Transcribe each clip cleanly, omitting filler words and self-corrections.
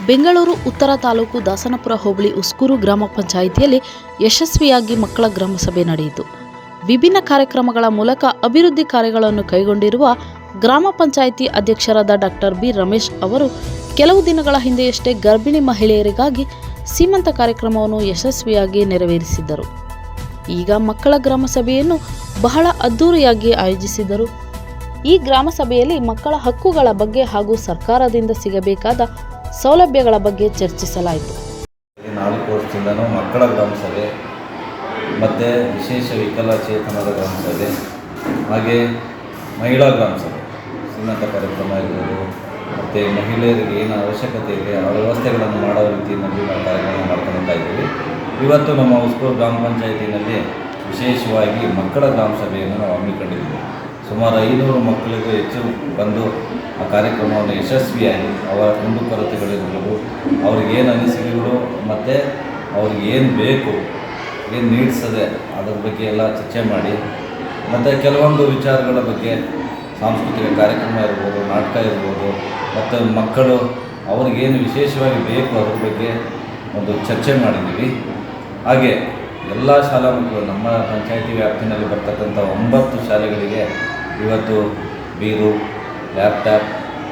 ಬೆಂಗಳೂರು ಉತ್ತರ ತಾಲೂಕು ದಾಸನಪುರ ಹೋಬಳಿ ಉಸ್ಕೂರು ಗ್ರಾಮ ಪಂಚಾಯಿತಿಯಲ್ಲಿ ಯಶಸ್ವಿಯಾಗಿ ಮಕ್ಕಳ ಗ್ರಾಮ ಸಭೆ ನಡೆಯಿತು. ವಿಭಿನ್ನ ಕಾರ್ಯಕ್ರಮಗಳ ಮೂಲಕ ಅಭಿವೃದ್ಧಿ ಕಾರ್ಯಗಳನ್ನು ಕೈಗೊಂಡಿರುವ ಗ್ರಾಮ ಪಂಚಾಯಿತಿ ಅಧ್ಯಕ್ಷರಾದ ಡಾಕ್ಟರ್ ಬಿ ರಮೇಶ್ ಅವರು ಕೆಲವು ದಿನಗಳ ಹಿಂದೆಯಷ್ಟೇ ಗರ್ಭಿಣಿ ಮಹಿಳೆಯರಿಗಾಗಿ ಸೀಮಂತ ಕಾರ್ಯಕ್ರಮವನ್ನು ಯಶಸ್ವಿಯಾಗಿ ನೆರವೇರಿಸಿದ್ದರು. ಈಗ ಮಕ್ಕಳ ಗ್ರಾಮ ಸಭೆಯನ್ನು ಬಹಳ ಅದ್ದೂರಿಯಾಗಿ ಆಯೋಜಿಸಿದರು. ಈ ಗ್ರಾಮ ಸಭೆಯಲ್ಲಿ ಮಕ್ಕಳ ಹಕ್ಕುಗಳ ಬಗ್ಗೆ ಹಾಗೂ ಸರ್ಕಾರದಿಂದ ಸಿಗಬೇಕಾದ ಸೌಲಭ್ಯಗಳ ಬಗ್ಗೆ ಚರ್ಚಿಸಲಾಯಿತು. 4 ವರ್ಷದಿಂದನೂ ಮಕ್ಕಳ ಗ್ರಾಮ ಸಭೆ ಮತ್ತು ವಿಶೇಷ ವಿಕಲಚೇತನರ ಗ್ರಾಮ ಸಭೆ, ಹಾಗೆ ಮಹಿಳಾ ಗ್ರಾಮ ಸಭೆ, ಸೀಮಂತ ಕಾರ್ಯಕ್ರಮ ಇರ್ಬೋದು, ಮತ್ತು ಮಹಿಳೆಯರಿಗೆ ಏನು ಅವಶ್ಯಕತೆ ಇದೆ ಆ ವ್ಯವಸ್ಥೆಗಳನ್ನು ಮಾಡೋ ರೀತಿಯಲ್ಲಿ ನಾವು ಕಾರ್ಯಕ್ರಮ ಮಾಡ್ಕೊಳ್ತಾ ಇದ್ದೀವಿ. ಇವತ್ತು ನಮ್ಮ ಉಸ್ಕೂರು ಗ್ರಾಮ ಪಂಚಾಯಿತಿನಲ್ಲಿ ವಿಶೇಷವಾಗಿ ಮಕ್ಕಳ ಗ್ರಾಮ ಸಭೆಯನ್ನು ನಾವು ಹಮ್ಮಿಕೊಂಡಿದ್ದೀವಿ. ಸುಮಾರು 500 ಮಕ್ಕಳಿಗೂ ಹೆಚ್ಚು ಬಂದು ಆ ಕಾರ್ಯಕ್ರಮವನ್ನು ಯಶಸ್ವಿಯಾಗಿ ಅವರ ಕುಂದುಕೊರತೆಗಳಿರ್ಬೋದು, ಅವ್ರಿಗೇನು ಅನಿಸಿಕೆಗಳು ಮತ್ತು ಅವ್ರಿಗೆ ಏನು ಬೇಕು, ಏನು ನೀಡ್ಸದೆ ಅದ್ರ ಬಗ್ಗೆ ಎಲ್ಲ ಚರ್ಚೆ ಮಾಡಿ, ಮತ್ತು ಕೆಲವೊಂದು ವಿಚಾರಗಳ ಬಗ್ಗೆ ಸಾಂಸ್ಕೃತಿಕ ಕಾರ್ಯಕ್ರಮ ಇರ್ಬೋದು, ನಾಟಕ ಇರ್ಬೋದು, ಮತ್ತು ಮಕ್ಕಳು ಅವ್ರಿಗೇನು ವಿಶೇಷವಾಗಿ ಬೇಕು ಅದ್ರ ಬಗ್ಗೆ ಒಂದು ಚರ್ಚೆ ಮಾಡಿದ್ದೀವಿ. ಹಾಗೆ ಎಲ್ಲ ಶಾಲಾ ಮಕ್ಕಳು ನಮ್ಮ ಪಂಚಾಯಿತಿ ವ್ಯಾಪ್ತಿನಲ್ಲಿ ಬರ್ತಕ್ಕಂಥ 9 ಶಾಲೆಗಳಿಗೆ ಇವತ್ತು ಬೀರು, ಲ್ಯಾಪ್ಟಾಪ್,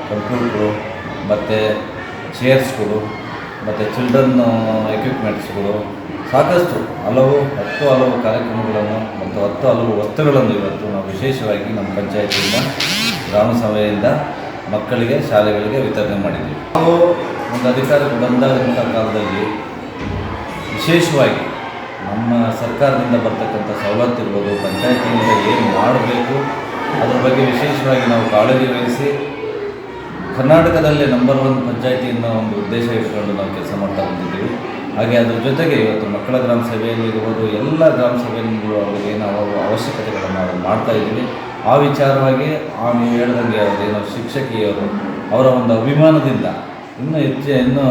ಕಂಪ್ಯೂಟ್ರು ಮತ್ತು ಚೇರ್ಸ್ಗಳು ಮತ್ತು ಚಿಲ್ಡ್ರನ್ ಎಕ್ವಿಪ್ಮೆಂಟ್ಸ್ಗಳು ಸಾಕಷ್ಟು ಹಲವು ಕಾರ್ಯಕ್ರಮಗಳನ್ನು ಮತ್ತು 10 ವಸ್ತುಗಳನ್ನು ಇವತ್ತು ನಾವು ವಿಶೇಷವಾಗಿ ನಮ್ಮ ಪಂಚಾಯಿತಿಯಿಂದ ಗ್ರಾಮ ಸಭೆಯಿಂದ ಮಕ್ಕಳಿಗೆ ಶಾಲೆಗಳಿಗೆ ವಿತರಣೆ ಮಾಡಿದ್ದೀವಿ. ನಾವು ಒಂದು ಅಧಿಕಾರಕ್ಕೆ ಬಂದಂಥ ಕಾಲದಲ್ಲಿ ವಿಶೇಷವಾಗಿ ನಮ್ಮ ಸರ್ಕಾರದಿಂದ ಬರ್ತಕ್ಕಂಥ ಸವಲತ್ತು ಇರ್ಬೋದು, ಪಂಚಾಯಿತಿಯಿಂದ ಏನು ಮಾಡಬೇಕು ಅದ್ರ ಬಗ್ಗೆ ವಿಶೇಷವಾಗಿ ನಾವು ಕಾಳಜಿ ವಹಿಸಿ ಕರ್ನಾಟಕದಲ್ಲೇ ನಂಬರ್ 1 ಪಂಚಾಯಿತಿಯಿಂದ ಒಂದು ಉದ್ದೇಶ ಇಟ್ಕೊಂಡು ನಾವು ಕೆಲಸ ಮಾಡ್ತಾ ಬಂದಿದ್ದೀವಿ. ಹಾಗೆ ಅದ್ರ ಜೊತೆಗೆ ಇವತ್ತು ಮಕ್ಕಳ ಗ್ರಾಮ ಸಭೆಯಲ್ಲಿ ಇರ್ಬೋದು, ಎಲ್ಲ ಗ್ರಾಮ ಸಭೆಗಳು ಅವ್ರಿಗೆ ಏನು ಅವಶ್ಯಕತೆಗಳನ್ನು ನಾವು ಮಾಡ್ತಾಯಿದ್ದೀವಿ. ಆ ವಿಚಾರವಾಗಿ ನೀವು ಹೇಳ್ದಂಗೆ ಅವರೇನೋ ಶಿಕ್ಷಕಿಯವರು ಅವರ ಒಂದು ಅಭಿಮಾನದಿಂದ ಇನ್ನೂ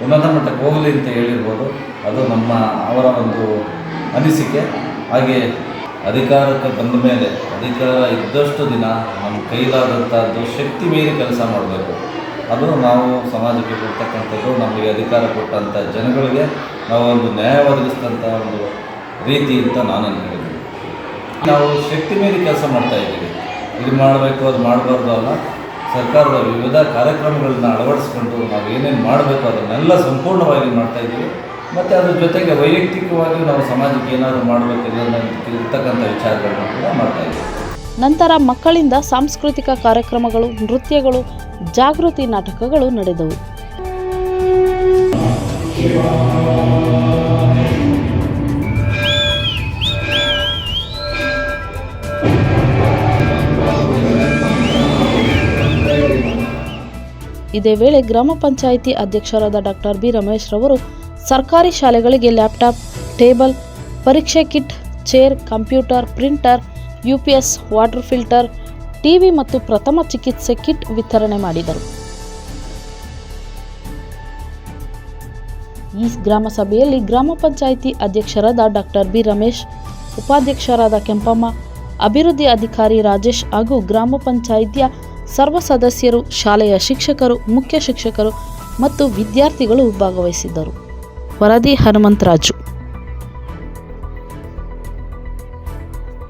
ಉನ್ನತ ಮಟ್ಟಕ್ಕೆ ಹೋಗಲಿ ಅಂತ ಹೇಳಿರ್ಬೋದು. ಅದು ಅವರ ಒಂದು ಅನಿಸಿಕೆ. ಹಾಗೆ ಅಧಿಕಾರಕ್ಕೆ ಬಂದ ಮೇಲೆ ಅಧಿಕಾರ ಇದ್ದಷ್ಟು ದಿನ ನಮ್ಮ ಕೈಲಾದಂಥದ್ದು ಶಕ್ತಿ ಮೀರಿ ಕೆಲಸ ಮಾಡಬೇಕು. ಅದು ನಾವು ಸಮಾಜಕ್ಕೆ ಕೊಡ್ತಕ್ಕಂಥದ್ದು, ನಮಗೆ ಅಧಿಕಾರ ಕೊಟ್ಟಂಥ ಜನಗಳಿಗೆ ನಾವು ಒಂದು ನ್ಯಾಯ ಒದಗಿಸಿದಂಥ ಒಂದು ರೀತಿ ಅಂತ ನಾನು ಹೇಳಿದ್ದೀನಿ. ನಾವು ಶಕ್ತಿ ಮೀರಿ ಕೆಲಸ ಮಾಡ್ತಾಯಿದ್ದೀವಿ. ಇದು ಮಾಡಬೇಕು, ಅದು ಮಾಡಬಾರ್ದು ಅಲ್ಲ. ಸರ್ಕಾರದ ವಿವಿಧ ಕಾರ್ಯಕ್ರಮಗಳನ್ನ ಅಳವಡಿಸ್ಕೊಂಡು ನಾವು ಏನೇನು ಮಾಡಬೇಕು ಅದನ್ನೆಲ್ಲ ಸಂಪೂರ್ಣವಾಗಿ ಮಾಡ್ತಾಯಿದ್ದೀವಿ. ಮತ್ತು ಅದ್ರ ಜೊತೆಗೆ ವೈಯಕ್ತಿಕವಾಗಿ ನಾವು ಸಮಾಜಕ್ಕೆ ಏನಾದರೂ ಮಾಡಬೇಕಿರ್ತಕ್ಕಂಥ ವಿಚಾರಗಳನ್ನ ಕೂಡ ಮಾಡ್ತಾಯಿದ್ದೀವಿ. ನಂತರ ಮಕ್ಕಳಿಂದ ಸಾಂಸ್ಕೃತಿಕ ಕಾರ್ಯಕ್ರಮಗಳು, ನೃತ್ಯಗಳು, ಜಾಗೃತಿ ನಾಟಕಗಳು ನಡೆದವು. ಇದೇ ವೇಳೆ ಗ್ರಾಮ ಪಂಚಾಯಿತಿ ಅಧ್ಯಕ್ಷರಾದ ಡಾಕ್ಟರ್ ಬಿ ರಮೇಶ್ ರವರು ಸರ್ಕಾರಿ ಶಾಲೆಗಳಿಗೆ ಲ್ಯಾಪ್ಟಾಪ್, ಟೇಬಲ್, ಪರೀಕ್ಷೆ kit, chair, computer, printer, UPS, water filter, TV ಮತ್ತು ಪ್ರಥಮ ಚಿಕಿತ್ಸೆ ಕಿಟ್ ವಿತರಣೆ ಮಾಡಿದರು. ಈ ಗ್ರಾಮ ಸಭೆಯಲ್ಲಿ ಗ್ರಾಮ ಪಂಚಾಯಿತಿ ಅಧ್ಯಕ್ಷರಾದ ಡಾಕ್ಟರ್ ಬಿ ರಮೇಶ್, ಉಪಾಧ್ಯಕ್ಷರಾದ ಕೆಂಪಮ್ಮ, ಅಭಿವೃದ್ಧಿ ಅಧಿಕಾರಿ ರಾಜೇಶ್ ಹಾಗೂ ಗ್ರಾಮ ಪಂಚಾಯಿತಿಯ ಸರ್ವ ಸದಸ್ಯರು, ಶಾಲೆಯ ಶಿಕ್ಷಕರು, ಮುಖ್ಯ ಶಿಕ್ಷಕರು ಮತ್ತು ವಿದ್ಯಾರ್ಥಿಗಳು ಭಾಗವಹಿಸಿದ್ದರು. ವರದಿ ಹನುಮಂತರಾಜು.